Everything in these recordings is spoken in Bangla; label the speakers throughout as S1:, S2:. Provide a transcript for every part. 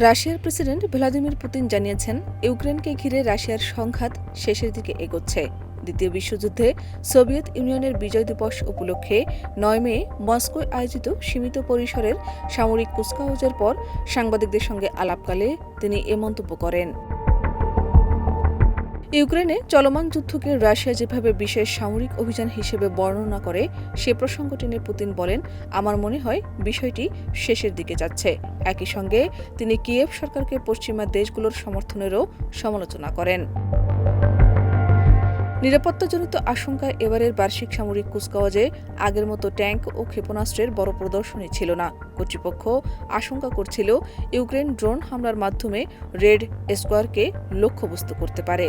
S1: রাশিয়ার প্রেসিডেন্ট ভ্লাদিমির পুতিন জানিয়েছেন, ইউক্রেনকে ঘিরে রাশিয়ার সংঘাত শেষের দিকে এগোচ্ছে। দ্বিতীয় বিশ্বযুদ্ধে সোভিয়েত ইউনিয়নের বিজয় দিবস উপলক্ষে ৯ মে মস্কোয় আয়োজিত সীমিত পরিসরের সামরিক কুচকাওয়াজের পর সাংবাদিকদের সঙ্গে আলাপকালে তিনি এ মন্তব্য করেন। ইউক্রেনে চলমান যুদ্ধকে রাশিয়া যেভাবে বিশেষ সামরিক অভিযান হিসেবে বর্ণনা করে সে প্রসঙ্গ টেনে পুতিন বলেন, আমার মনে হয় বিষয়টি শেষের দিকে যাচ্ছে। একই সঙ্গে তিনি কিয়েভ সরকারকে পশ্চিমা দেশগুলোর সমর্থনেরও সমালোচনা করেন। নিরাপত্তাজনিত আশঙ্কায় এবারের বার্ষিক সামরিক কুচকাওয়াজে আগের মতো ট্যাঙ্ক ও ক্ষেপণাস্ত্রের বড় প্রদর্শনী ছিল না। কর্তৃপক্ষ আশঙ্কা করছিল, ইউক্রেন ড্রোন হামলার মাধ্যমে রেড স্কোয়ারকে লক্ষ্যবস্তু করতে পারে।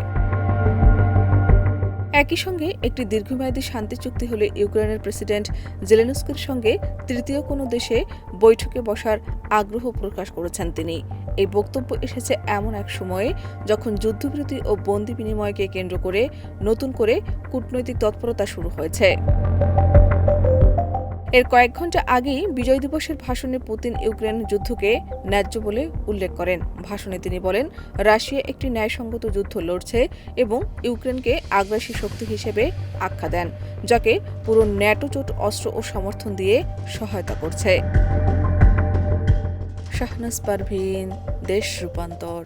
S1: একই সঙ্গে একটি দীর্ঘমেয়াদী শান্তি চুক্তি হলে ইউক্রেনের প্রেসিডেন্ট জেলেনস্কির সঙ্গে তৃতীয় কোনো দেশে বৈঠকে বসার আগ্রহ প্রকাশ করেছেন তিনি। এই বক্তব্য এসেছে এমন এক সময়ে যখন যুদ্ধবিরতি ও বন্দি বিনিময়কে কেন্দ্র করে নতুন করে কূটনৈতিক তৎপরতা শুরু হয়েছে। এর কয়েক ঘণ্টা আগেই বিজয় দিবসের ভাষণে পুতিন ইউক্রেন যুদ্ধকে ন্যায্য বলে উল্লেখ করেন। ভাষণে তিনি বলেন, রাশিয়া একটি ন্যায়সঙ্গত যুদ্ধ লড়ছে এবং ইউক্রেনকে আগ্রাসী শক্তি হিসেবে আখ্যা দেন, যাকে পুরো ন্যাটো জোট অস্ত্র ও সমর্থন দিয়ে সহায়তা করছে। শাহনাজ পারভীন, দেশ রূপান্তর।